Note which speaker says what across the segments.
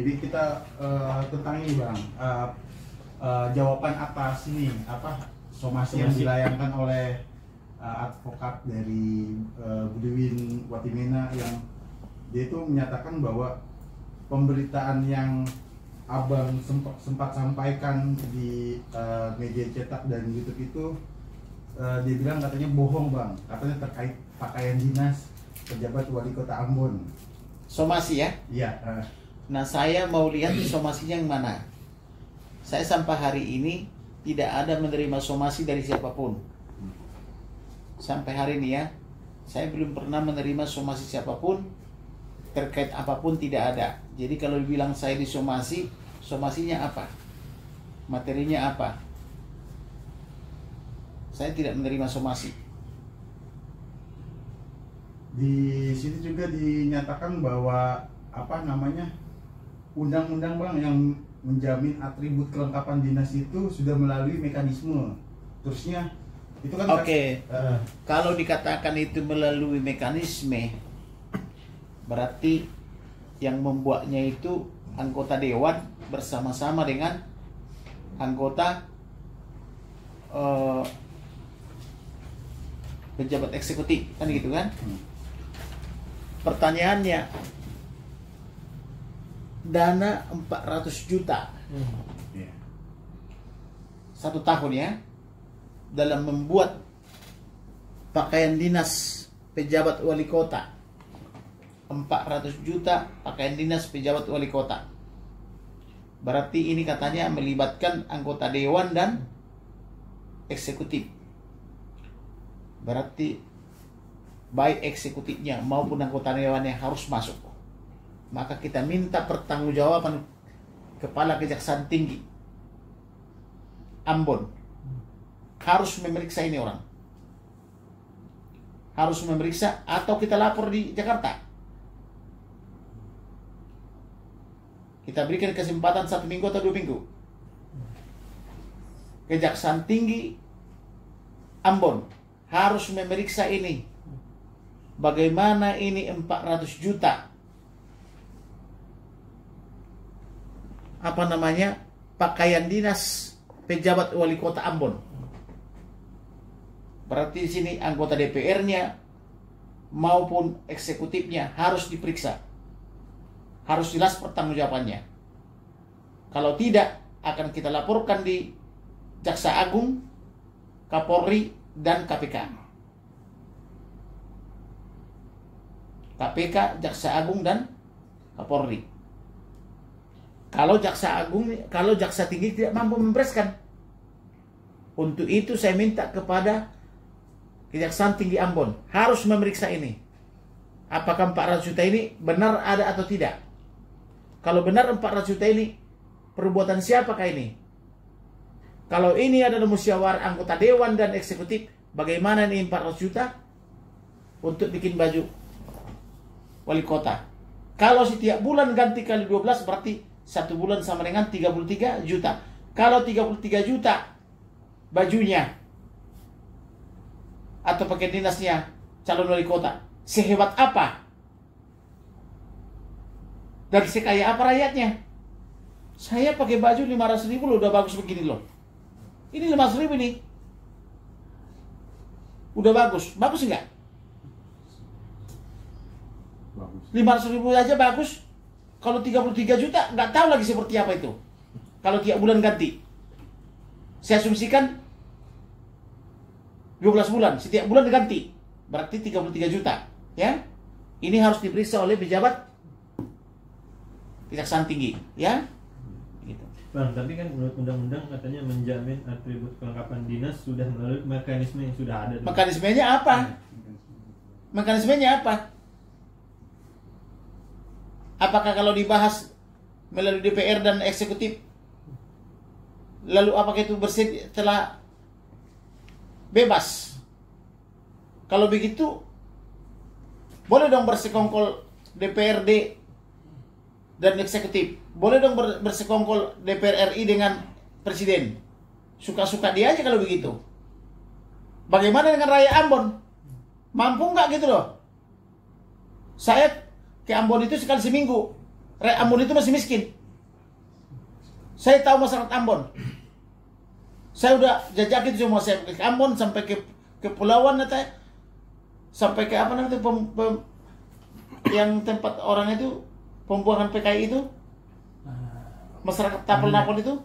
Speaker 1: Jadi kita tentang ini bang, jawaban atas ini somasi yang dilayangkan oleh advokat dari Budiwin Watimena yang dia itu menyatakan bahwa pemberitaan yang abang sempat sampaikan di media cetak dan YouTube itu dia bilang katanya bohong bang, katanya terkait pakaian dinas pejabat wali kota Ambon.
Speaker 2: Somasi ya?
Speaker 1: Iya.
Speaker 2: Nah, saya mau lihat somasinya yang mana. Saya sampai hari ini tidak ada menerima somasi dari siapapun. Sampai hari ini ya, saya belum pernah menerima somasi siapapun terkait apapun, tidak ada. Jadi kalau dibilang saya disomasi, somasinya apa? Materinya apa? Saya tidak menerima somasi.
Speaker 1: Di sini juga dinyatakan bahwa undang-undang bang yang menjamin atribut kelengkapan dinas itu sudah melalui mekanisme. Terusnya itu kan
Speaker 2: kalau dikatakan itu melalui mekanisme, berarti yang membuatnya itu anggota dewan bersama-sama dengan anggota pejabat eksekutif, kan gitu kan? Pertanyaannya, dana 400 juta 1 tahun ya, dalam membuat pakaian dinas pejabat wali kota. 400 juta pakaian dinas pejabat wali kota. Berarti ini katanya melibatkan anggota dewan dan eksekutif. Berarti baik eksekutifnya maupun anggota dewannya harus masuk. Maka kita minta pertanggungjawaban Kepala Kejaksaan Tinggi Ambon. Harus memeriksa ini orang. Harus memeriksa atau kita lapor di Jakarta. Kita berikan kesempatan 1 minggu atau 2 minggu. Kejaksaan Tinggi Ambon harus memeriksa ini. Bagaimana ini 400 juta pakaian dinas pejabat wali kota Ambon. Berarti di sini anggota DPR-nya maupun eksekutifnya harus diperiksa. Harus jelas pertanggungjawabannya. Kalau tidak, akan kita laporkan di Jaksa Agung, Kapolri, dan KPK. KPK, Jaksa Agung, dan Kapolri. Kalau Jaksa Tinggi tidak mampu membereskan. Untuk itu saya minta kepada Kejaksaan Tinggi Ambon harus memeriksa ini. Apakah 400 juta ini benar ada atau tidak? Kalau benar 400 juta ini, perbuatan siapakah ini? Kalau ini adalah musyawarah anggota dewan dan eksekutif, bagaimana ini 400 juta untuk bikin baju wali kota? Kalau setiap bulan ganti kali 12, berarti 1 bulan sama dengan 33 juta. Kalau 33 juta bajunya atau pakaian dinasnya calon wali kota, sehebat apa? Dan sekaya apa rakyatnya? Saya pakai baju 500 ribu loh, udah bagus begini loh. Ini 500 ribu nih. Udah bagus. Bagus enggak? 500 ribu aja bagus. Kalau 33 juta nggak tahu lagi seperti apa itu. Kalau tiap bulan ganti. Saya asumsikan 12 bulan, setiap bulan diganti. Berarti 33 juta, ya. Ini harus diperiksa oleh pejabat Kejaksaan Tinggi, ya. Gitu.
Speaker 3: Bang, tapi kan menurut undang-undang katanya menjamin atribut kelengkapan dinas sudah melalui mekanisme yang sudah ada.
Speaker 2: Mekanismenya apa? Mekanismenya apa? Apakah kalau dibahas melalui DPR dan eksekutif, lalu apakah itu bersih telah bebas? Kalau begitu, boleh dong bersekongkol DPRD dan eksekutif. Boleh dong bersekongkol DPR RI dengan presiden. Suka-suka dia aja kalau begitu. Bagaimana dengan rakyat Ambon? Mampu nggak gitu loh? Saya ke Ambon itu sekali seminggu. Rakyat Ambon itu masih miskin. Saya tahu masyarakat Ambon. Saya udah jajak itu semua, saya ke Ambon sampai ke kepulauan nanti, sampai ke apa namanya yang tempat orang itu pembuangan PKI itu, masyarakat Tapel Napol itu,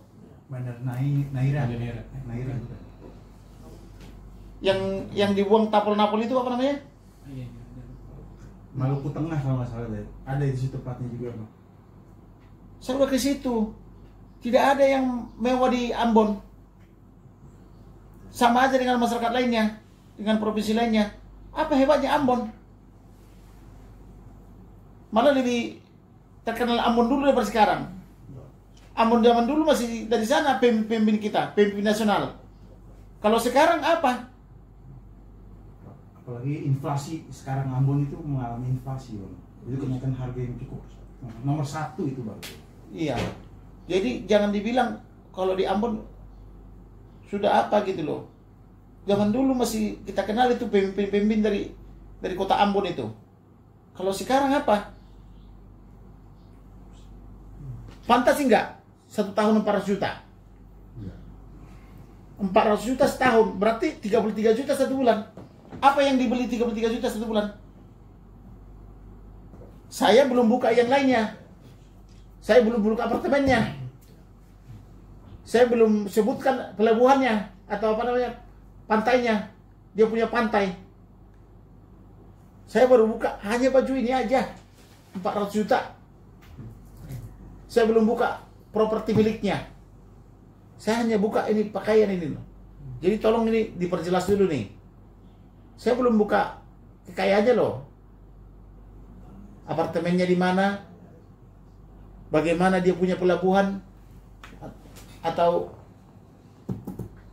Speaker 1: Bandar Naira.
Speaker 2: yang dibuang Tapel Napol itu apa namanya?
Speaker 1: Maluku Tengah kalau nggak salah deh. Ada di situ tempatnya juga, Bang.
Speaker 2: Saya udah ke situ. Tidak ada yang mewah di Ambon. Sama aja dengan masyarakat lainnya, dengan provinsi lainnya. Apa hebatnya Ambon? Malah lebih terkenal Ambon dulu daripada sekarang. Ambon zaman dulu masih dari sana pemimpin kita, pemimpin nasional. Kalau sekarang apa?
Speaker 1: Apalagi inflasi sekarang Ambon itu mengalami inflasi, Bang. Jadi kenaikan harga yang cukup nomor 1 itu, Bang.
Speaker 2: Iya. Jadi jangan dibilang kalau di Ambon sudah apa gitu loh. Zaman dulu masih kita kenal itu pemimpin-pemimpin dari kota Ambon itu. Kalau sekarang apa? Pantas enggak? 1 tahun 400 juta. 400 juta setahun, berarti 33 juta 1 bulan. Apa yang dibeli 33 juta 1 bulan? Saya belum buka yang lainnya. Saya belum buka apartemennya. Saya belum sebutkan pelabuhannya atau apa namanya, pantainya. Dia punya pantai. Saya baru buka hanya baju ini aja 400 juta. Saya belum buka properti miliknya. Saya hanya buka ini pakaian ini loh. Jadi tolong ini diperjelas dulu nih. Saya belum buka kekayaannya loh. Apartemennya di mana? Bagaimana dia punya pelabuhan? Atau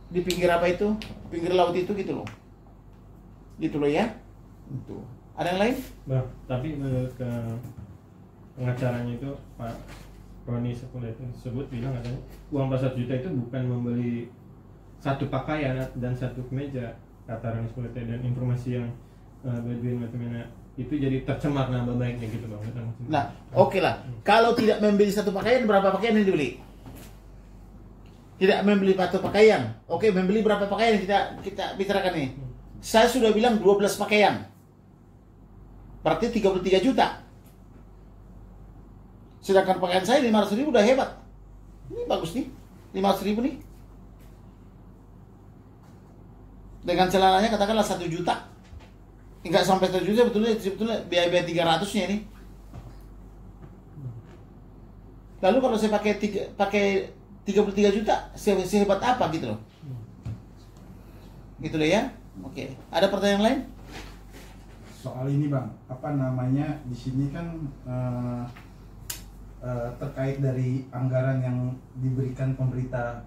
Speaker 2: di pinggir apa itu? Pinggir laut itu gitu loh. Gitu loh ya. Itu. Ada yang lain?
Speaker 3: Bang, tapi ke pengacaranya itu Pak Roni tersebut bilang katanya uang 400 juta itu bukan membeli satu pakaian dan satu kemeja, kata Roni Sepulete, dan informasi yang Bedouin Matamena itu jadi tercemar nama baiknya gitu, Bang.
Speaker 2: Nah, oke lah. Kalau tidak membeli satu pakaian, berapa pakaian yang dibeli? Tidak membeli satu pakaian. Oke, membeli berapa pakaian kita bicarakan nih. Saya sudah bilang 12 pakaian. Berarti 33 juta. Sedangkan pakaian saya 500.000 udah hebat. Ini bagus nih. 500.000 nih. Dengan celananya katakanlah 1 juta. Enggak sampai 1 juta, sebetulnya biaya 300-nya ini. Lalu kalau saya pakai 33 juta, sehebat apa gitu loh. Gitu loh ya. Oke. Ada pertanyaan lain?
Speaker 1: Soal ini, Bang, apa namanya, di sini kan terkait dari anggaran yang diberikan pemerintah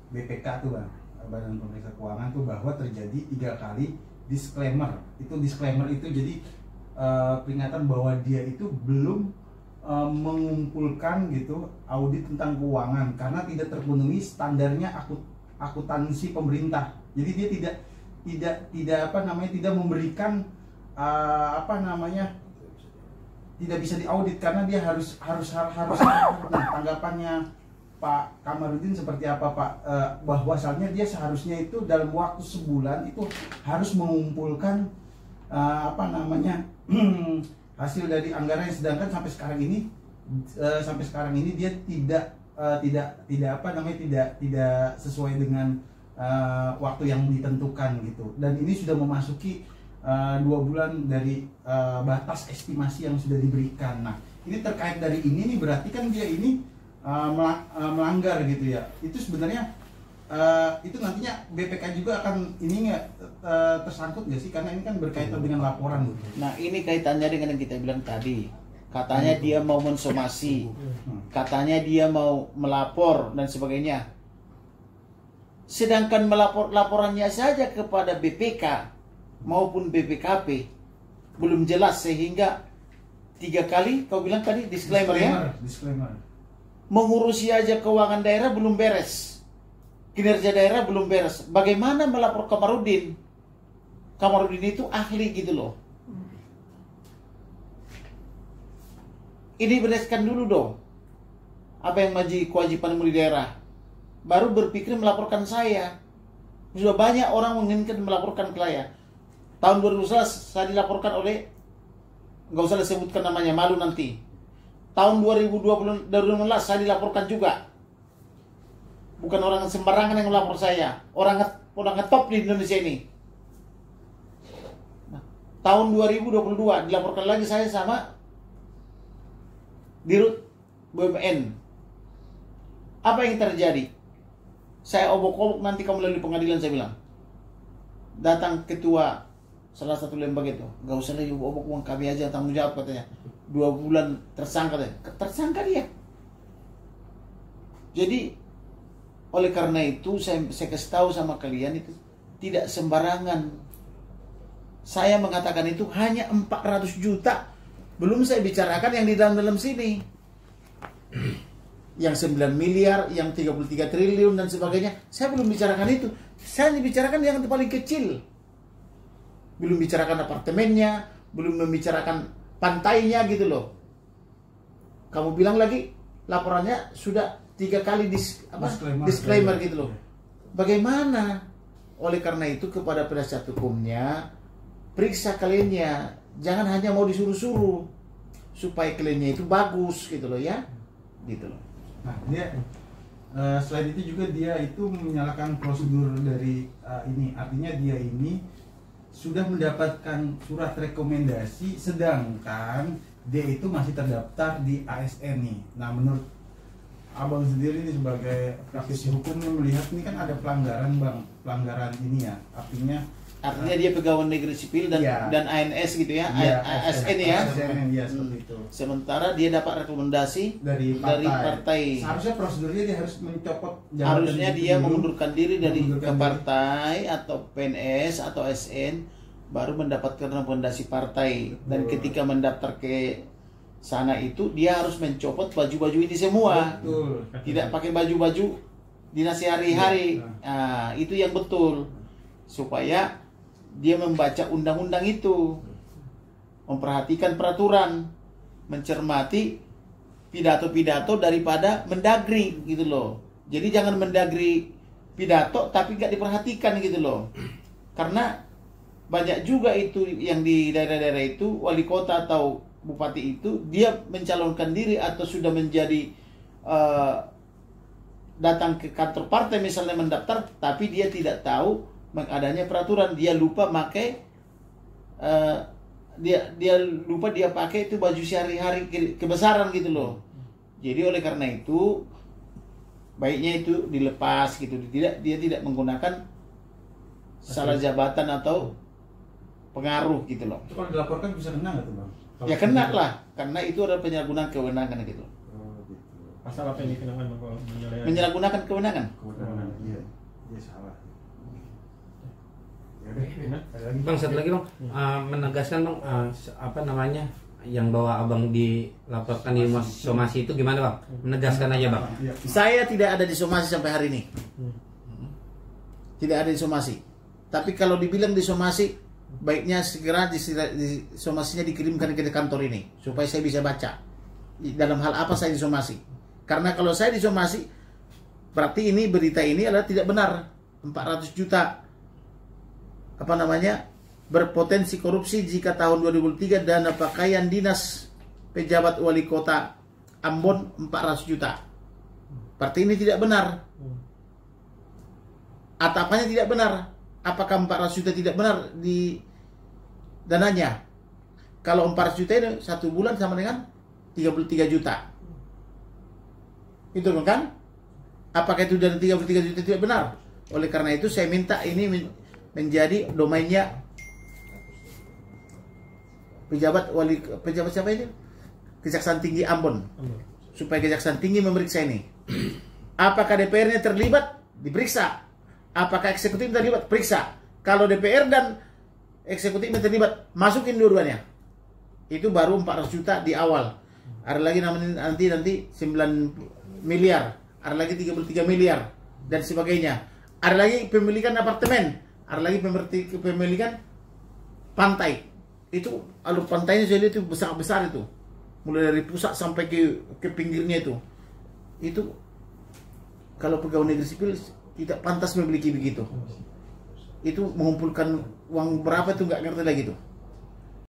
Speaker 1: BPK tuh, Bang, Badan Pemeriksa Keuangan tuh, bahwa terjadi 3 kali disclaimer. Disclaimer itu jadi peringatan bahwa dia itu belum mengumpulkan gitu audit tentang keuangan karena tidak terpenuhi standarnya akuntansi pemerintah. Jadi dia tidak memberikan tidak bisa diaudit karena dia harus nah, tanggapannya Pak Kamarudin seperti apa, Pak? Bahwasannya dia seharusnya itu dalam waktu sebulan itu harus mengumpulkan hasil dari anggaran, sedangkan sampai sekarang ini dia tidak sesuai dengan waktu yang ditentukan gitu. Dan ini sudah memasuki 2 bulan dari batas estimasi yang sudah diberikan. Nah, ini terkait dari ini nih, berarti kan dia ini melanggar gitu ya. Itu sebenarnya itu nantinya BPK juga akan ini nggak tersangkut nggak sih, karena ini kan berkaitan dengan laporan gitu.
Speaker 2: Nah, ini kaitannya dengan yang kita bilang tadi. Katanya dia mau mensomasi, katanya dia mau melapor dan sebagainya. Sedangkan laporannya saja kepada BPK maupun BPKP belum jelas, sehingga 3 kali kau bilang tadi disclaimer ya.
Speaker 1: Disclaimer.
Speaker 2: Mengurusi aja keuangan daerah belum beres, kinerja daerah belum beres. Bagaimana melapor Kamarudin? Kamarudin itu ahli gitu loh. Ini bereskan dulu dong. Apa yang menjadi kewajibanmu di daerah. Baru berpikir melaporkan saya. Sudah banyak orang menginginkan melaporkan ke saya. Tahun 2011 saya dilaporkan oleh, nggak usah disebutkan namanya, malu nanti. Tahun 2016 saya dilaporkan juga. Bukan orang sembarangan yang melapor saya. Orang ngetop di Indonesia ini. Nah, tahun 2022 dilaporkan lagi saya sama Dirut BUMN. Apa yang terjadi? Saya obok-obok, nanti kamu melalui pengadilan, saya bilang. Datang ketua salah satu lembaga itu, gak usah lagi obok uang, kami aja tanggung jawab katanya. 2 bulan tersangka deh. Tersangka dia. Jadi oleh karena itu saya kasih tahu sama kalian, itu tidak sembarangan. Saya mengatakan itu hanya 400 juta. Belum saya bicarakan yang di dalam sini. Yang 9 miliar, yang 33 triliun dan sebagainya. Saya belum bicarakan itu. Saya bicarakan yang paling kecil. Belum bicarakan apartemennya, belum membicarakan pantainya gitu loh. Kamu bilang lagi laporannya sudah 3 kali disclaimer gitu loh. Bagaimana? Oleh karena itu kepada penasihat hukumnya, periksa kliennya. Jangan hanya mau disuruh-suruh. Supaya kliennya itu bagus gitu loh ya. Gitu loh.
Speaker 1: Nah, dia selain itu juga dia itu menyalakan prosedur dari ini, artinya dia ini sudah mendapatkan surat rekomendasi, sedangkan dia itu masih terdaftar di ASN nih. Nah, menurut abang sendiri nih sebagai praktisi hukumnya melihat ini kan ada pelanggaran bang, pelanggaran ini ya, artinya
Speaker 2: dia pegawai negeri sipil dan
Speaker 1: ya,
Speaker 2: dan ANS gitu ya,
Speaker 1: ya
Speaker 2: ASN ya.
Speaker 1: ASN ya seperti itu.
Speaker 2: Sementara dia dapat rekomendasi
Speaker 1: dari partai. Seharusnya prosedurnya dia harus mencopot.
Speaker 2: Harusnya dia mengundurkan diri dari ke
Speaker 1: diri.
Speaker 2: partai atau PNS atau SN, baru mendapatkan rekomendasi partai. Dan ketika mendaftar ke sana itu dia harus mencopot baju-baju ini semua.
Speaker 1: Betul.
Speaker 2: Tidak pakai baju-baju dinas sehari-hari. Nah, itu yang betul. Supaya dia membaca undang-undang itu, memperhatikan peraturan, mencermati pidato-pidato daripada mendagri gitu loh. Jadi jangan mendagri pidato tapi nggak diperhatikan gitu loh. Karena banyak juga itu yang di daerah-daerah itu, wali kota atau bupati itu dia mencalonkan diri atau sudah menjadi datang ke kantor partai misalnya mendaftar, tapi dia tidak tahu adanya peraturan, dia lupa pakai dia lupa dia pakai itu baju sehari-hari kebesaran gitu loh. Jadi oleh karena itu baiknya itu dilepas gitu, dia tidak menggunakan salah jabatan atau pengaruh gitu loh.
Speaker 1: Itu kalau dilaporkan bisa kena nggak tuh bang?
Speaker 2: Ya kena lah, karena itu adalah penyalahgunaan kewenangan gitu.
Speaker 1: Oh, gitu.
Speaker 3: Pasal apa yang dikenakan bang kalau
Speaker 2: Menyalahgunakan kewenangan.
Speaker 1: Kewenangan, iya, dia salah.
Speaker 4: Bang, satu lagi bang, menegaskan bang, apa namanya yang bahwa abang dilaporkan di somasi itu gimana bang? Menegaskan aja bang.
Speaker 2: Saya tidak ada di somasi sampai hari ini. Tidak ada di somasi. Tapi kalau dibilang di somasi, baiknya segera di somasinya dikirimkan ke kantor ini supaya saya bisa baca dalam hal apa saya disomasi. Karena kalau saya disomasi, berarti ini berita ini adalah tidak benar. 400 juta apa namanya berpotensi korupsi jika tahun 2003 dana pakaian dinas pejabat wali kota Ambon 400 juta. Berarti ini tidak benar. Atau apanya tidak benar? Apakah 400 juta tidak benar di dananya? Kalau 400 juta itu 1 bulan sama dengan 33 juta. Itu kan? Apakah itu dari 33 juta tidak benar? Oleh karena itu saya minta ini menjadi domainnya pejabat siapa itu? Kejaksaan Tinggi Ambon. Supaya Kejaksaan Tinggi memeriksa ini. Apakah DPR-nya terlibat? Diperiksa. Apakah eksekutif terlibat? Periksa. Kalau DPR dan eksekutifnya terlibat, masukin dua-duanya. Itu baru 400 juta di awal. Ada lagi namanya nanti 9 miliar, ada lagi 33 miliar dan sebagainya. Ada lagi pemilikan apartemen, ada lagi pemilikan pantai. Itu alur pantainya jadi itu besar-besar itu. mulai dari pusat sampai ke pinggirnya itu kalau pegawai negeri sipil tidak pantas memiliki begitu. Itu mengumpulkan uang berapa itu nggak ngerti lagi tuh.